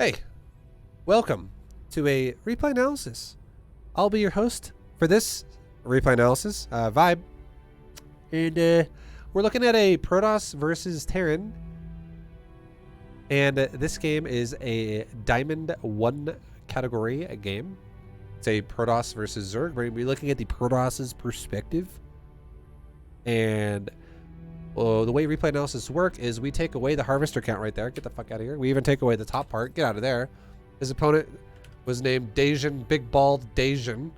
Hey, welcome to a replay analysis. I'll be your host for this replay analysis, Vibe. And we're looking at a Protoss versus Terran. And this game is a Diamond 1 category game. It's a Protoss versus Zerg. We're going to be looking at the Protoss's perspective. And the way replay analysis work is we take away the harvester count right there. Get the fuck out of here. We even take away the top part. Get out of there. His opponent was named Dajin, big bald Dajin.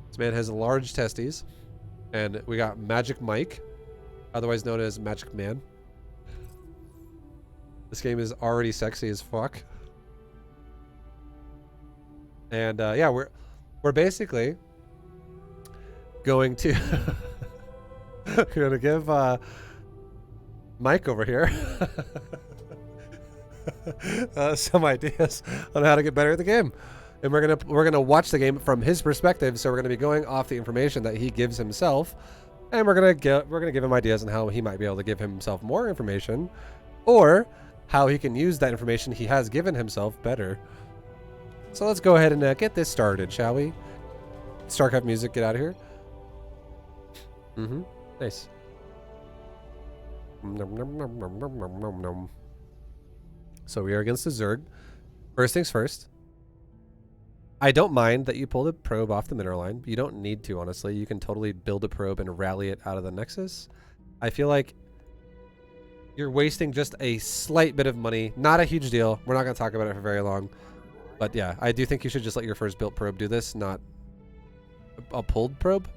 This man has large testes. And we got Magic Mike, otherwise known as Magic Man. This game is already sexy as fuck. And yeah, we're basically going to we're gonna give Mike over here some ideas on how to get better at the game, and we're gonna watch the game from his perspective. So we're gonna be going off the information that he gives himself, and we're gonna give him ideas on how he might be able to give himself more information, or how he can use that information he has given himself better. So let's go ahead and get this started, shall we? StarCraft music, get out of here. Nice. So we are against the Zerg. First things first. I don't mind that you pull the probe off the mineral line. You don't need to, honestly. You can totally build a probe and rally it out of the Nexus. I feel like you're wasting just a slight bit of money. Not a huge deal. We're not going to talk about it for very long. But yeah, I do think you should just let your first built probe do this, not a pulled probe.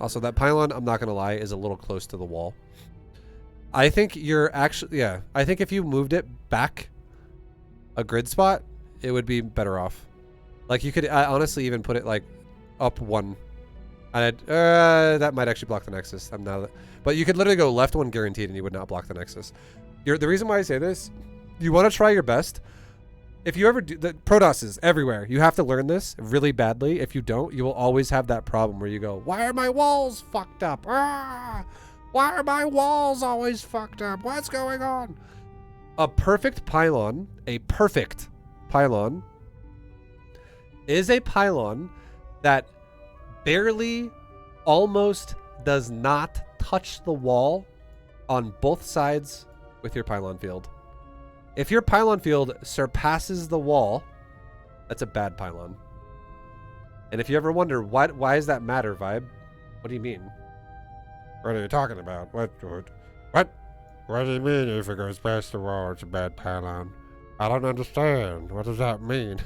Also, that pylon, I'm not going to lie, is a little close to the wall. I think you're actually, yeah, I think if you moved it back a grid spot, it would be better off. Like, you could honestly even put it, like, up one. And that might actually block the Nexus. But you could literally go left one guaranteed and you would not block the Nexus. The reason why I say this, you want to try your best. If you ever do, the Protoss is everywhere. You have to learn this really badly. If you don't, you will always have that problem where you go, why are my walls fucked up? Ah! Why are my walls always fucked up? What's going on? A perfect pylon is a pylon that barely, almost does not touch the wall on both sides with your pylon field. If your pylon field surpasses the wall, that's a bad pylon. And if you ever wonder why does that matter, Vibe? What do you mean? What are you talking about? What do you mean if it goes past the wall, it's a bad pylon? I don't understand. What does that mean?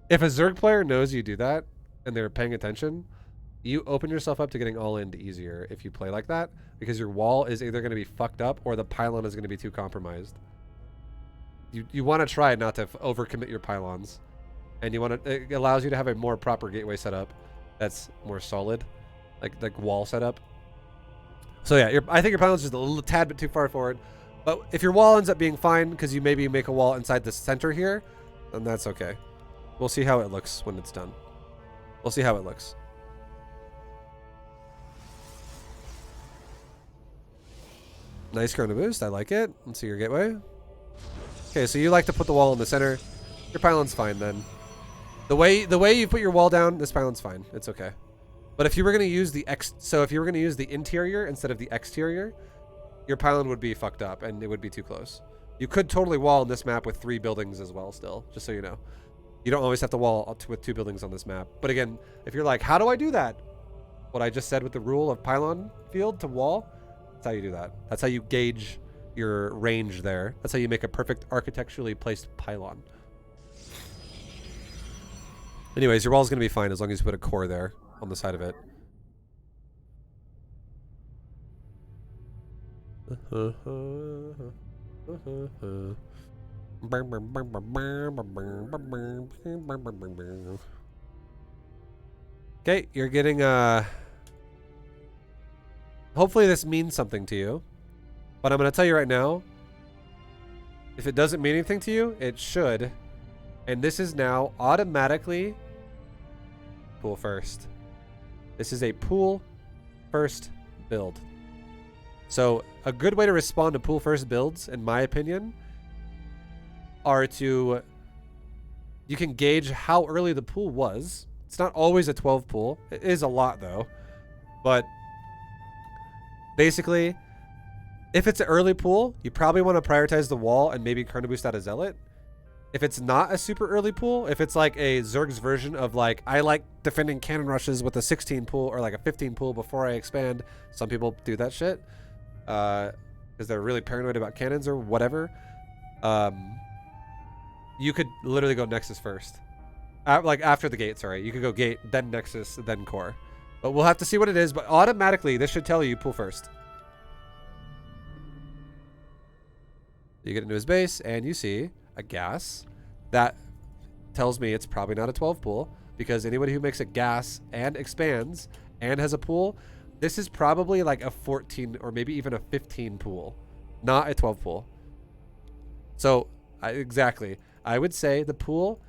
If a Zerg player knows you do that and they're paying attention, you open yourself up to getting all in easier if you play like that, because your wall is either going to be fucked up or the pylon is going to be too compromised. You want to try not to overcommit your pylons, and it allows you to have a more proper gateway setup that's more solid, like wall setup. So yeah, I think your pylon's just a little tad bit too far forward, but if your wall ends up being fine because you maybe make a wall inside the center here, then that's okay. We'll see how it looks when it's done. We'll see how it looks. Nice chrono boost. I like it. Let's see your gateway. Okay, so you like to put the wall in the center. Your pylon's fine then. The way you put your wall down, this pylon's fine. It's okay. But if you were going to use if you were going to use the interior instead of the exterior, your pylon would be fucked up and it would be too close. You could totally wall in this map with 3 buildings as well still, just so you know. You don't always have to wall with 2 buildings on this map. But again, if you're like, how do I do that? What I just said with the rule of pylon field to wall, that's how you do that. That's how you gauge your range there. That's how you make a perfect architecturally placed pylon. Anyways, your wall's going to be fine as long as you put a core there on the side of it. Okay, you're getting hopefully this means something to you, but I'm going to tell you right now, if it doesn't mean anything to you, it should. And this is now automatically pool first. This is a pool first build. So a good way to respond to pool first builds, in my opinion, are to, you can gauge how early the pool was. It's not always a 12 pool. It is a lot though. But basically, if it's an early pool, you probably want to prioritize the wall and maybe Chrono Boost out a Zealot. If it's not a super early pool, if it's like a Zerg's version of like, I like defending cannon rushes with a 16 pool or like a 15 pool before I expand. Some people do that shit because they're really paranoid about cannons or whatever. You could literally go Nexus first. Like after the gate, sorry. You could go gate, then Nexus, then core. But we'll have to see what it is. But automatically, this should tell you pool first. You get into his base and you see a gas. That tells me it's probably not a 12 pool, because anybody who makes a gas and expands and has a pool, this is probably like a 14 or maybe even a 15 pool, not a 12 pool. So exactly, I would say the pool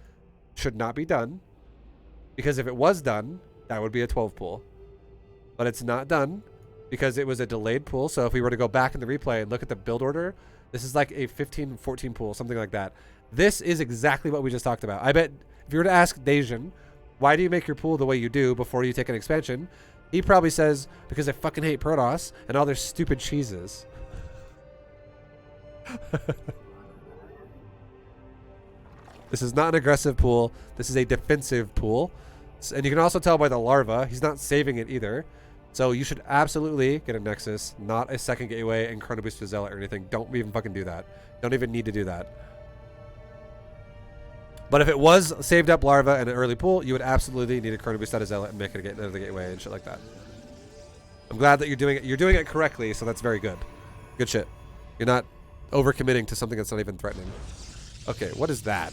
should not be done, because if it was done, that would be a 12 pool. But it's not done because it was a delayed pool. So if we were to go back in the replay and look at the build order, this is like a 15, 14 pool, something like that. This is exactly what we just talked about. I bet if you were to ask Dejin, why do you make your pool the way you do before you take an expansion? He probably says, because I fucking hate Protoss and all their stupid cheeses. This is not an aggressive pool. This is a defensive pool. And you can also tell by the larva, he's not saving it either. So you should absolutely get a Nexus, not a second gateway and Chrono Boost to Zealot or anything. Don't even fucking do that. Don't even need to do that. But if it was saved up larva and an early pool, you would absolutely need a Chrono Boost out of Zealot and make it another gateway and shit like that. I'm glad that you're doing it. You're doing it correctly, so that's very good. Good shit. You're not overcommitting to something that's not even threatening. Okay, what is that?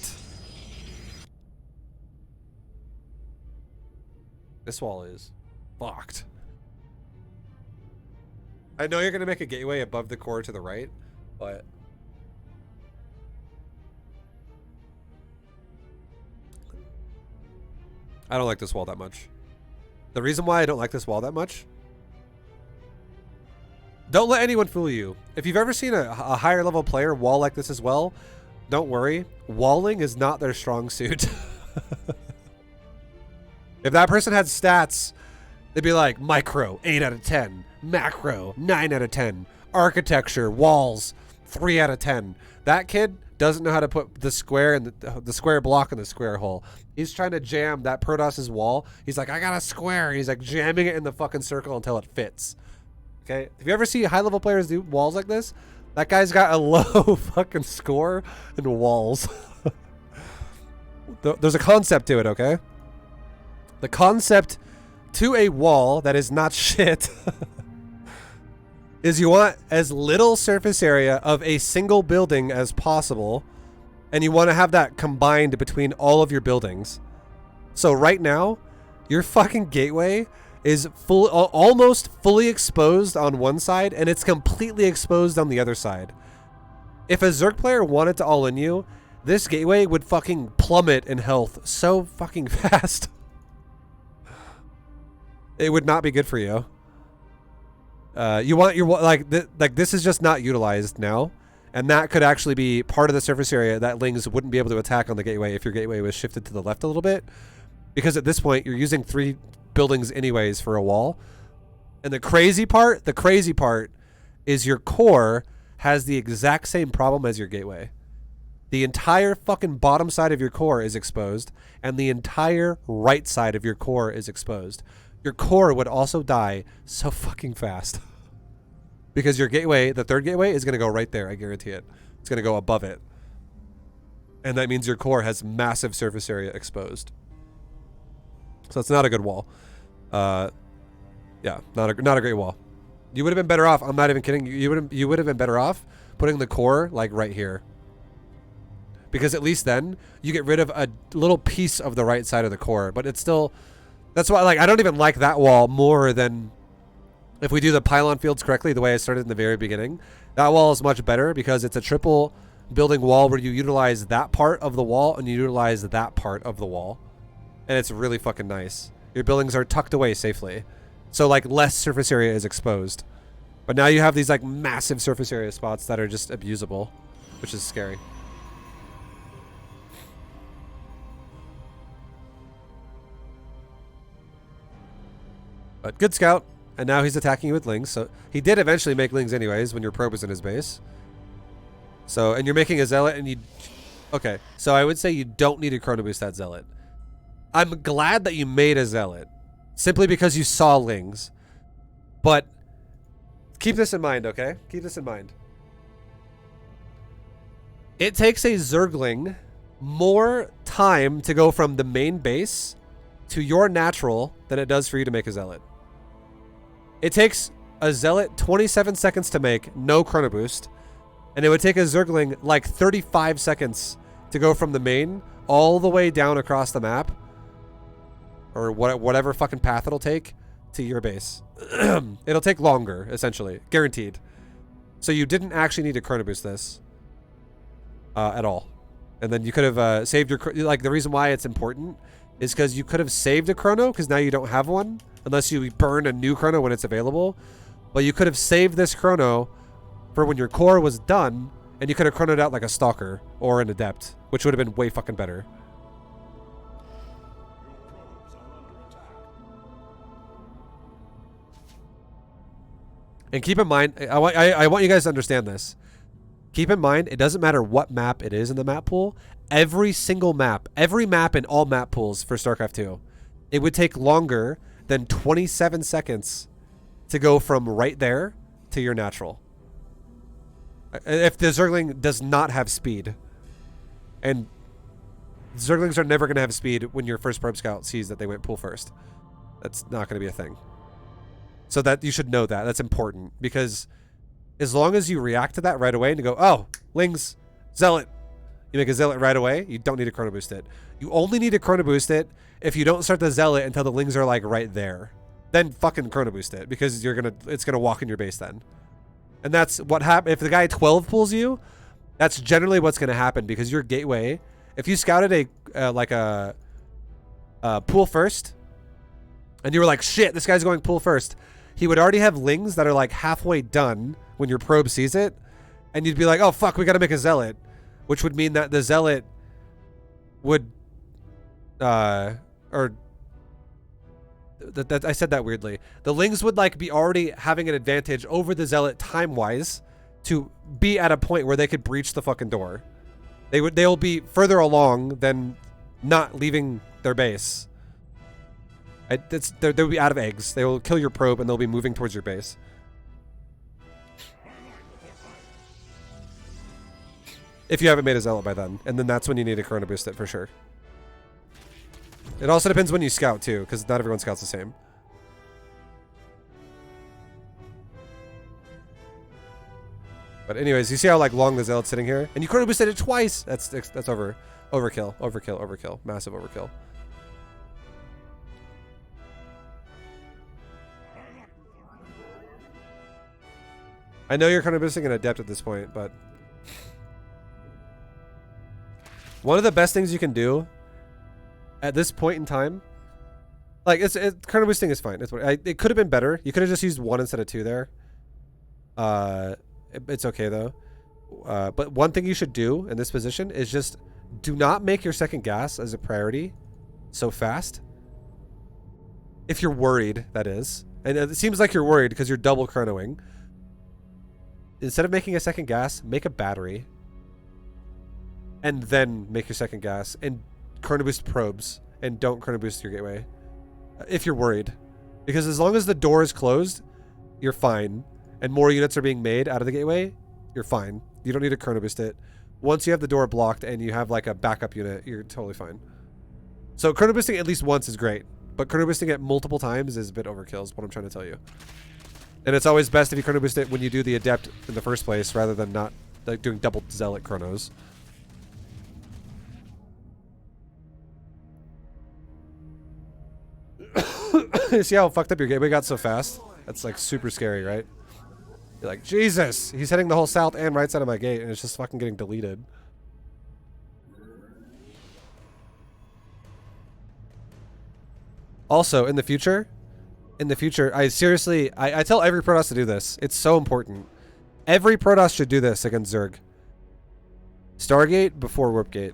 This wall is fucked. I know you're going to make a gateway above the core to the right, but I don't like this wall that much. The reason why I don't like this wall that much, don't let anyone fool you. If you've ever seen a higher level player wall like this as well, don't worry. Walling is not their strong suit. If that person had stats, they'd be like micro, 8 out of 10. Macro, 9 out of 10. Architecture, walls, 3 out of 10. That kid doesn't know how to put the square and the square block in the square hole. He's trying to jam that Protoss's wall. He's like, I got a square. And he's like jamming it in the fucking circle until it fits. Okay? If you ever see high level players do walls like this, that guy's got a low fucking score in walls. There's a concept to it, okay? The concept to a wall that is not shit is you want as little surface area of a single building as possible, and you want to have that combined between all of your buildings. So right now, your fucking gateway is almost fully exposed on one side, and it's completely exposed on the other side. If a Zerg player wanted to all in you, this gateway would fucking plummet in health so fucking fast. It would not be good for you. You want your like this is just not utilized now, and that could actually be part of the surface area that Lings wouldn't be able to attack on the gateway if your gateway was shifted to the left a little bit, because at this point you're using 3 buildings anyways for a wall. And the crazy part is your core has the exact same problem as your gateway. The entire fucking bottom side of your core is exposed, and the entire right side of your core is exposed. Your core would also die so fucking fast. Because your gateway, the third gateway, is going to go right there. I guarantee it. It's going to go above it. And that means your core has massive surface area exposed. So it's not a good wall. Yeah, not a great wall. You would have been better off. I'm not even kidding. You would have been better off putting the core like right here. Because at least then you get rid of a little piece of the right side of the core. But it's still... That's why, like, I don't even like that wall more than if we do the pylon fields correctly, the way I started in the very beginning. That wall is much better because it's a triple building wall where you utilize that part of the wall and you utilize that part of the wall. And it's really fucking nice. Your buildings are tucked away safely. So like less surface area is exposed. But now you have these like massive surface area spots that are just abusable, which is scary. But good scout. And now he's attacking you with lings. So he did eventually make lings anyways when your probe was in his base. So, and you're making a zealot and you... Okay, so I would say you don't need to chrono boost that zealot. I'm glad that you made a zealot. Simply because you saw lings. But keep this in mind, okay? Keep this in mind. It takes a Zergling more time to go from the main base to your natural than it does for you to make a zealot. It takes a zealot 27 seconds to make, no chrono boost. And it would take a Zergling like 35 seconds to go from the main all the way down across the map. Or whatever fucking path it'll take to your base. It'll take longer, essentially. Guaranteed. So you didn't actually need to chrono boost this. At all. And then you could have saved your... Like, the reason why it's important is because you could have saved a chrono, because now you don't have one. Unless you burn a new chrono when it's available. But you could have saved this chrono for when your core was done, and you could have chronoed out like a stalker or an adept, which would have been way fucking better. And keep in mind, I want you guys to understand this. Keep in mind, it doesn't matter what map it is in the map pool. Every single map, every map in all map pools for StarCraft 2, it would take longer than 27 seconds to go from right there to your natural. If the Zergling does not have speed. And Zerglings are never going to have speed when your first probe scout sees that they went pool first. That's not going to be a thing. So that you should know that. That's important. Because as long as you react to that right away and you go, oh, lings, zealot. You make a zealot right away, you don't need to chrono boost it. You only need to chrono boost it if you don't start the zealot until the lings are like right there. Then fucking chrono boost it because it's gonna walk in your base then. And that's what happens. If the guy 12 pulls you, that's generally what's gonna happen because your gateway, if you scouted a pool first and you were like, shit, this guy's going pool first, he would already have lings that are like halfway done when your probe sees it, and you'd be like, oh fuck, we gotta make a zealot, which would mean that the zealot would I said that weirdly. The lings would like be already having an advantage over the zealot time-wise to be at a point where they could breach the fucking door. They'll be further along than not leaving their base. They'll be out of eggs. They will kill your probe and they'll be moving towards your base. If you haven't made a zealot by then. And then that's when you need to chrono boost it for sure. It also depends when you scout too, because not everyone scouts the same. But anyways, you see how like long the zealot's sitting here? And you chrono boosted it twice! That's overkill. Overkill. Massive overkill. I know you're chrono boosting an adept at this point, but one of the best things you can do at this point in time, like chrono boosting is fine. It could have been better. You could have just used 1 instead of 2 there. It's okay though. But one thing you should do in this position is just do not make your second gas as a priority so fast. If you're worried, that is. And it seems like you're worried because you're double chronoing. Instead of making a second gas, make a battery. And then make your second gas. And chrono boost probes. And don't chrono boost your gateway. If you're worried. Because as long as the door is closed, you're fine. And more units are being made out of the gateway, you're fine. You don't need to chrono boost it. Once you have the door blocked and you have like a backup unit, you're totally fine. So chrono boosting at least once is great. But chrono boosting it multiple times is a bit overkill, is what I'm trying to tell you. And it's always best if you chrono boost it when you do the adept in the first place, rather than not like doing double zealot chronos. See how fucked up your gateway got so fast? That's like super scary, right? You're like, Jesus! He's hitting the whole south and right side of my gate, and it's just fucking getting deleted. Also, in the future, I seriously, I tell every Protoss to do this. It's so important. Every Protoss should do this against Zerg. Stargate before Warp Gate.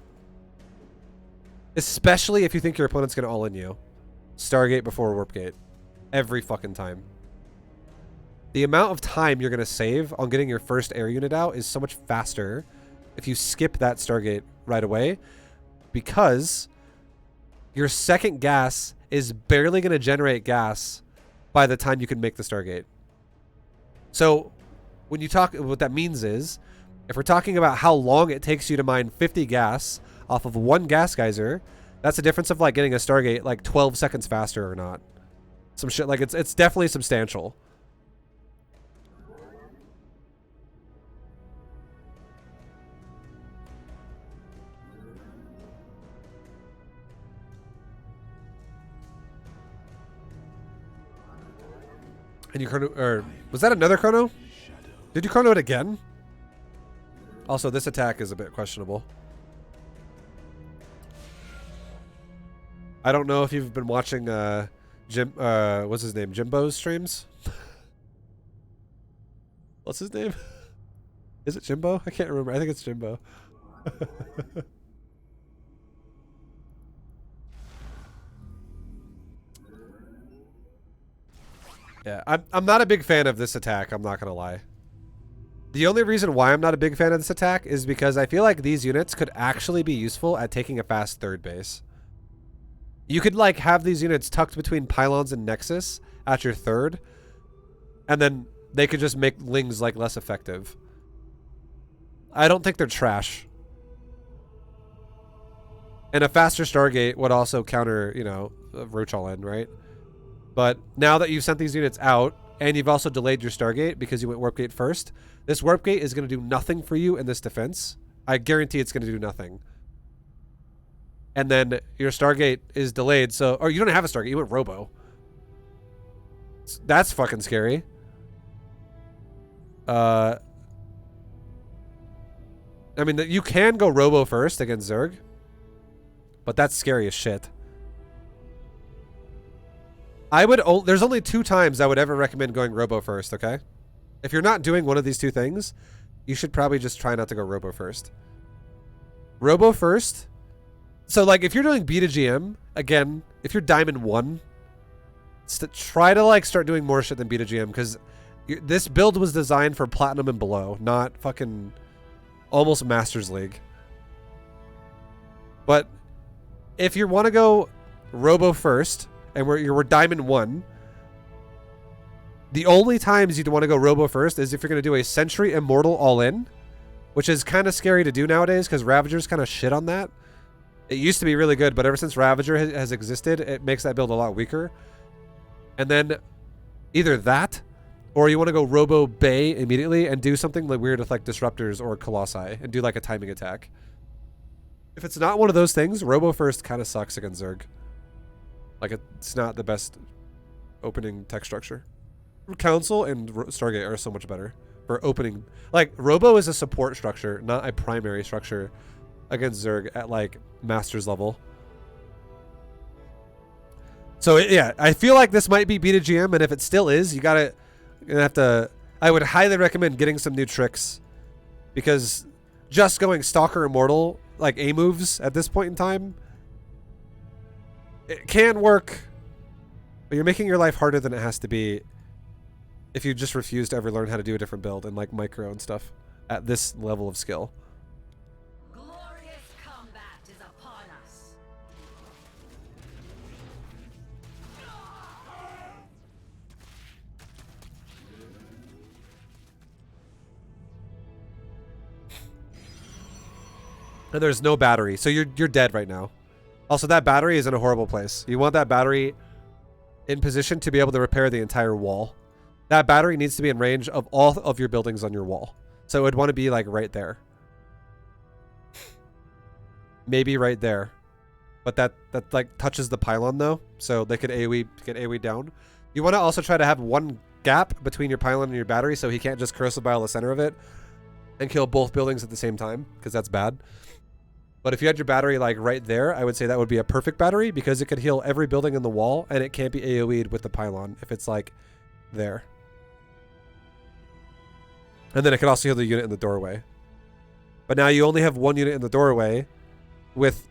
Especially if you think your opponent's going to all-in you. Stargate before Warp Gate. Every fucking time. The amount of time you're going to save on getting your first air unit out is so much faster if you skip that Stargate right away, because your second gas is barely going to generate gas by the time you can make the Stargate. So when you talk, what that means is, if we're talking about how long it takes you to mine 50 gas off of one gas geyser, that's a difference of like getting a Stargate like 12 seconds faster or not. Some shit like it's definitely substantial. And you chrono, or was that another chrono? Did you chrono it again? Also, this attack is a bit questionable. I don't know if you've been watching Jim, what's his name? Jimbo's streams? What's his name? Is it Jimbo? I can't remember. I think it's Jimbo. Yeah, I'm not a big fan of this attack, I'm not gonna lie. The only reason why I'm not a big fan of this attack is because I feel like these units could actually be useful at taking a fast third base. You could like have these units tucked between pylons and nexus at your third, and then they could just make lings like less effective. I don't think they're trash. And a faster Stargate would also counter, you know, Roach all in, right? But now that you've sent these units out, and you've also delayed your Stargate because you went Warp Gate first, this Warp Gate is going to do nothing for you in this defense. I guarantee it's going to do nothing. And then your Stargate is delayed, so... Or you don't have a Stargate, you went Robo. That's fucking scary. I mean, you can go Robo first against Zerg, but that's scary as shit. There's only 2 times I would ever recommend going Robo first, okay? If you're not doing one of these 2 things, you should probably just try not to go Robo first. Robo first. So, like, if you're doing B to GM, again, if you're Diamond 1, try to, like, start doing more shit than B to GM, because this build was designed for Platinum and below, not fucking almost Masters League. But if you want to go Robo first, and we're Diamond 1, the only times you'd want to go Robo first is if you're going to do a Sentry Immortal all-in, which is kind of scary to do nowadays because Ravager's kind of shit on that. It used to be really good, but ever since Ravager has existed, it makes that build a lot weaker. And then either that, or you want to go Robo Bay immediately and do something like weird with like Disruptors or Colossi and do like a timing attack. If it's not one of those things, Robo first kind of sucks against Zerg. Like, it's not the best opening tech structure. Council and Stargate are so much better for opening. Like, Robo is a support structure, not a primary structure against Zerg at, like, Masters level. So, yeah, I feel like this might be B to GM, and if it still is, you're gonna have to... I would highly recommend getting some new tricks, because just going Stalker Immortal, like, A moves at this point in time... It can work, but you're making your life harder than it has to be if you just refuse to ever learn how to do a different build and like micro and stuff at this level of skill. Glorious combat is upon us. And there's no battery, so you're dead right now. Also, that battery is in a horrible place. You want that battery in position to be able to repair the entire wall. That battery needs to be in range of all of your buildings on your wall. So it would want to be like right there. Maybe right there. But that like touches the pylon though. So they could AoE, get AoE down. You want to also try to have one gap between your pylon and your battery so he can't just corrosive bile the center of it and kill both buildings at the same time, because that's bad. But if you had your battery like right there, I would say that would be a perfect battery because it could heal every building in the wall and it can't be AoE'd with the pylon if it's like there. And then it could also heal the unit in the doorway. But now you only have one unit in the doorway with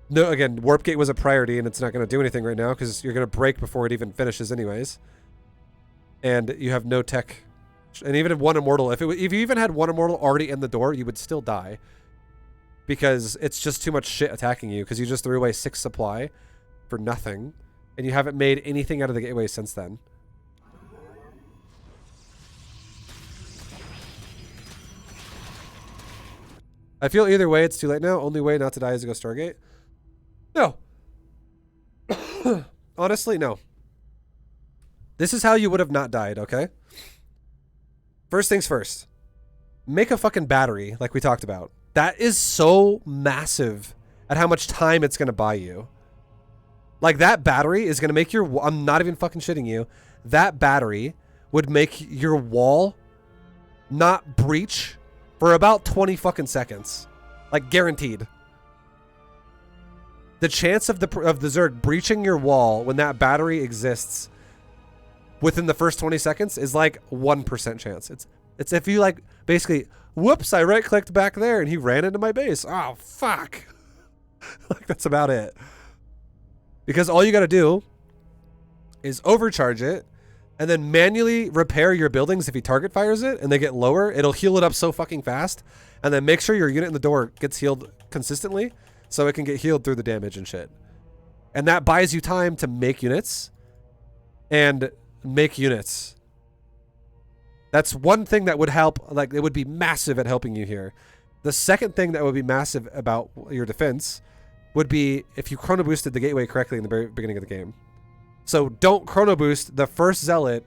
no, again, Warp Gate was a priority and it's not going to do anything right now because you're going to break before it even finishes anyways. And you have no tech. And even if one immortal, if you even had one immortal already in the door, you would still die. Because it's just too much shit attacking you because you just threw away 6 supply for nothing. And you haven't made anything out of the gateway since then. I feel either way it's too late now. Only way not to die is to go Stargate. No. Honestly, no. This is how you would have not died, okay? First things first. Make a fucking battery like we talked about. That is so massive at how much time it's going to buy you. Like that battery is going to make your... I'm not even fucking shitting you. That battery would make your wall not breach for about 20 fucking seconds. Like guaranteed. The chance of the Zerg breaching your wall when that battery exists within the first 20 seconds is like 1% chance. It's if you like basically, whoops, I right clicked back there and he ran into my base. Oh fuck. Like that's about it. Because all you got to do is overcharge it and then manually repair your buildings if he target fires it and they get lower. It'll heal it up so fucking fast. And then make sure your unit in the door gets healed consistently so it can get healed through the damage and shit. And that buys you time to make units and make units. That's one thing that would help. Like it would be massive at helping you here. The second thing that would be massive about your defense would be if you chrono boosted the gateway correctly in the very beginning of the game. So don't chrono boost the first zealot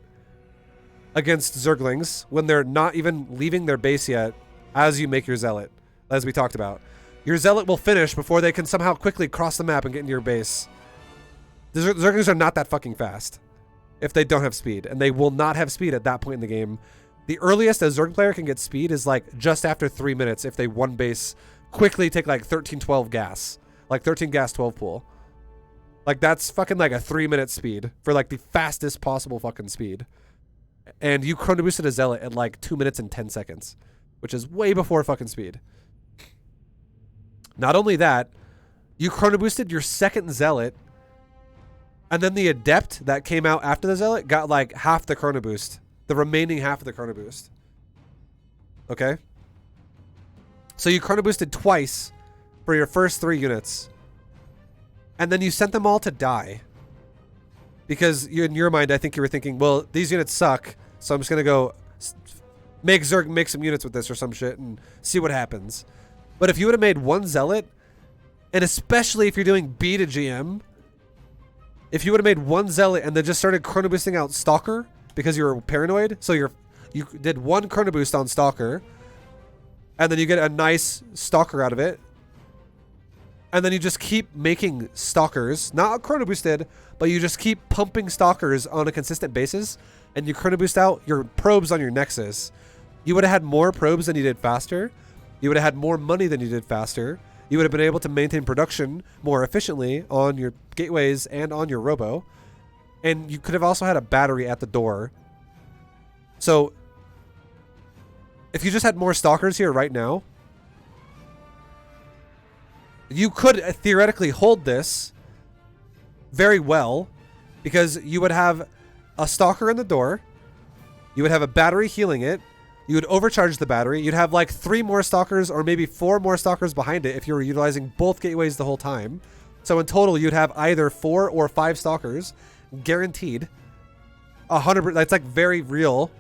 against Zerglings when they're not even leaving their base yet as you make your zealot, as we talked about. Your zealot will finish before they can somehow quickly cross the map and get into your base. The Zerglings are not that fucking fast if they don't have speed, and they will not have speed at that point in the game. The earliest a Zerg player can get speed is like just after 3 minutes if they one base quickly take like 13-12 gas. Like 13 gas, 12 pool. Like that's fucking like a 3-minute speed for like the fastest possible fucking speed. And you chrono boosted a zealot at like 2 minutes and 10 seconds, which is way before fucking speed. Not only that, you chrono boosted your second zealot, and then the adept that came out after the zealot got like half the chrono boost, the remaining half of the chrono boost. Okay? So you chrono boosted twice for your first 3 units. And then you sent them all to die. Because you, in your mind, I think you were thinking, well, these units suck, so I'm just going to go make Zerg make some units with this or some shit and see what happens. But if you would have made one zealot, and especially if you're doing B to GM, if you would have made one zealot and then just started chrono boosting out Stalker because you were paranoid, so you did one chrono boost on Stalker, and then you get a nice Stalker out of it, and then you just keep making Stalkers, not chrono boosted, but you just keep pumping Stalkers on a consistent basis, and you chrono boost out your probes on your Nexus. You would have had more probes than you did faster. You would have had more money than you did faster. You would have been able to maintain production more efficiently on your gateways and on your robo. And you could have also had a battery at the door. So if you just had more Stalkers here right now, you could theoretically hold this very well because you would have a Stalker in the door. You would have a battery healing it. You would overcharge the battery. You'd have like 3 more Stalkers or maybe 4 more Stalkers behind it if you were utilizing both gateways the whole time. So in total, you'd have either 4 or 5 Stalkers guaranteed. 100%. That's like very real.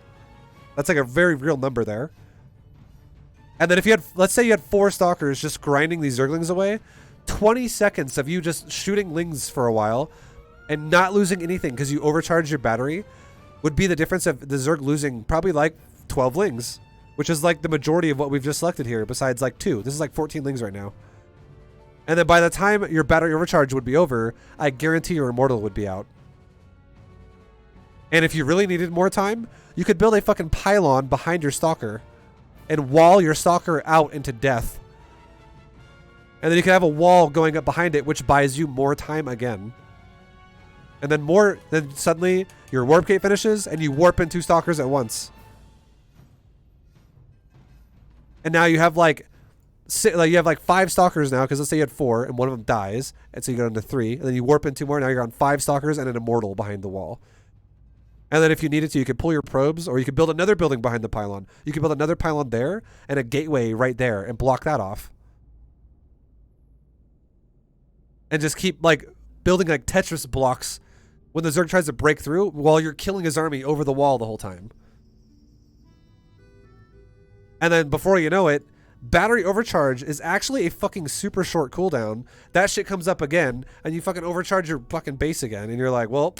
That's like a very real number there. And then if you had, let's say you had 4 Stalkers just grinding these Zerglings away, 20 seconds of you just shooting Lings for a while and not losing anything because you overcharged your battery would be the difference of the Zerg losing probably like 12 Lings, which is like the majority of what we've just selected here besides like 2. This is like 14 Lings right now. And then by the time your battery overcharge would be over, I guarantee your Immortal would be out. And if you really needed more time, you could build a fucking pylon behind your Stalker and wall your Stalker out into death And then you can have a wall going up behind it, which buys you more time again. And then suddenly your warp gate finishes and you warp in 2 stalkers at once. And now you have like 5 stalkers now, because let's say you had 4 and one of them dies, and so you go into 3, and then you warp in 2 more. Now you're on 5 stalkers and an immortal behind the wall. And then if you needed to, you could pull your probes, or you could build another building behind the pylon. You could build another pylon there and a gateway right there and block that off. And just keep like building like Tetris blocks when the Zerg tries to break through while you're killing his army over the wall the whole time. And then before you know it, battery overcharge is actually a fucking super short cooldown. That shit comes up again, and you fucking overcharge your fucking base again, and you're like, well,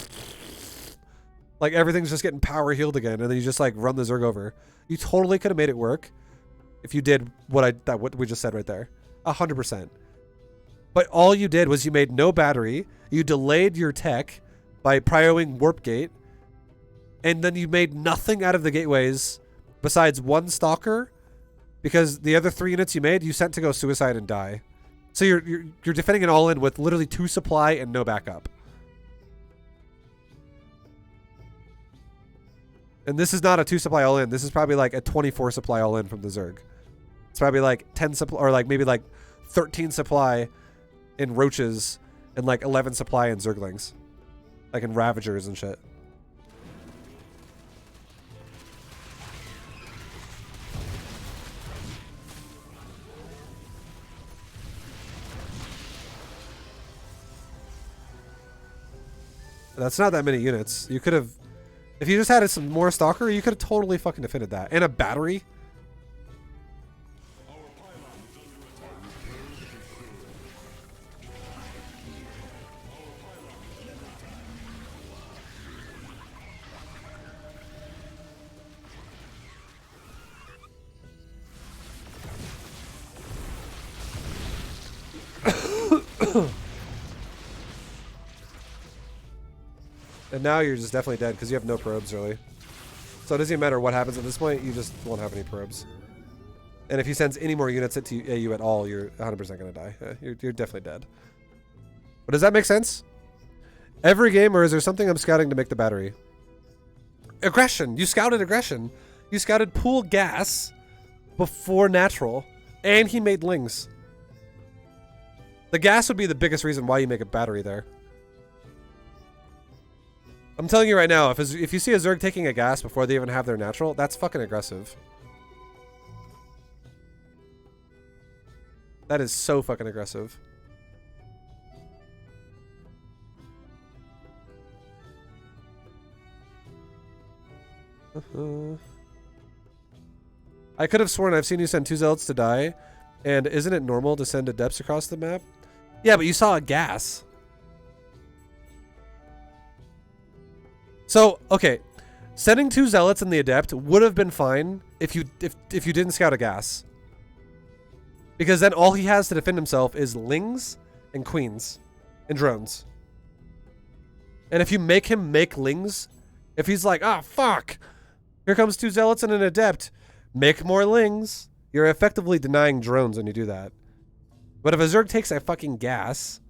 like everything's just getting power healed again, and then you just like run the Zerg over. You totally could have made it work if you did what we just said right there, 100%. But all you did was you made no battery, you delayed your tech by prioing warp gate, and then you made nothing out of the gateways besides 1 stalker, because the other 3 units you made, you sent to go suicide and die. So you're defending an all-in with literally 2 supply and no backup. And this is not a 2 supply all-in. This is probably like a 24 supply all-in from the Zerg. It's probably like 10 supply, or like maybe like 13 supply in roaches and like 11 supply in Zerglings. Like in Ravagers and shit. That's not that many units. You could have, if you just had some more stalker, you could have totally fucking defended that. And a battery. And now you're just definitely dead because you have no probes, really. So it doesn't even matter what happens at this point, you just won't have any probes. And if he sends any more units at you at all, you're 100% going to die. You're definitely dead. But does that make sense? Every game, or is there something I'm scouting to make the battery? Aggression! You scouted aggression! You scouted pool gas before natural, and he made lings. The gas would be the biggest reason why you make a battery there. I'm telling you right now, if you see a Zerg taking a gas before they even have their natural, that's fucking aggressive. That is so fucking aggressive. I could have sworn I've seen you send 2 zealots to die, and isn't it normal to send adepts across the map? Yeah, but you saw a gas. So, okay, sending 2 zealots and the adept would have been fine if you didn't scout a gas. Because then all he has to defend himself is lings and queens and drones. And if you make him make lings, if he's like, ah, fuck, here comes 2 zealots and an adept, make more lings, you're effectively denying drones when you do that. But if a Zerg takes a fucking gas,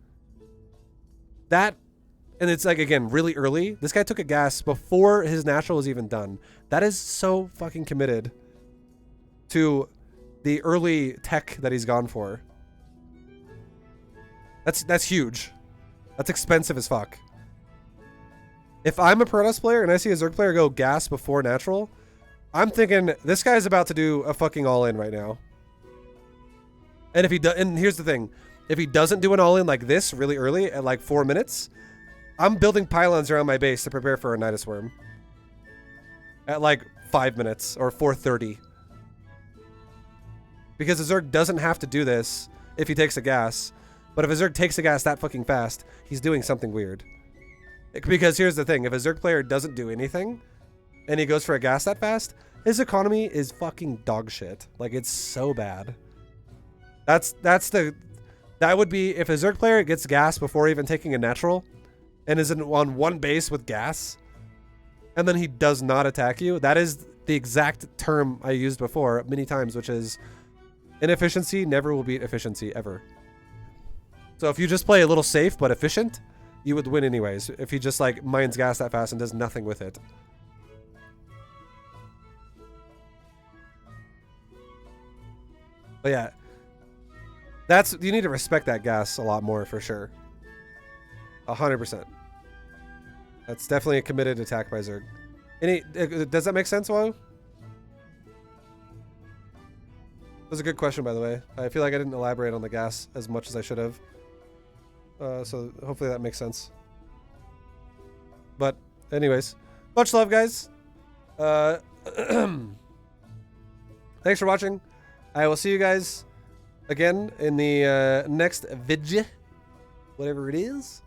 that... And it's like, again, really early. This guy took a gas before his natural was even done. That is so fucking committed to the early tech that he's gone for. That's huge. That's expensive as fuck. If I'm a Protoss player and I see a Zerg player go gas before natural, I'm thinking this guy's about to do a fucking all-in right now. And if he does, and here's the thing, if he doesn't do an all-in like this really early at like 4 minutes, I'm building pylons around my base to prepare for a Nidus Worm. At like 5 minutes or 4:30. Because a Zerg doesn't have to do this if he takes a gas. But if a Zerg takes a gas that fucking fast, he's doing something weird. Because here's the thing, if a Zerg player doesn't do anything, and he goes for a gas that fast, his economy is fucking dog shit. Like, it's so bad. That would be, if a Zerg player gets gas before even taking a natural, and is on one base with gas, and then he does not attack you, that is the exact term I used before many times, which is inefficiency never will beat efficiency ever. So if you just play a little safe but efficient, you would win anyways. If he just like mines gas that fast and does nothing with it. But yeah, you need to respect that gas a lot more for sure. 100%. That's definitely a committed attack by Zerg. Does that make sense, Woe? That was a good question, by the way. I feel like I didn't elaborate on the gas as much as I should have. So hopefully that makes sense. But anyways, much love, guys. Thanks for watching. I will see you guys again in the next video, whatever it is.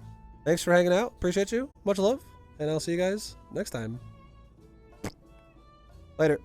Thanks for hanging out. Appreciate you. Much love. And I'll see you guys next time. Later.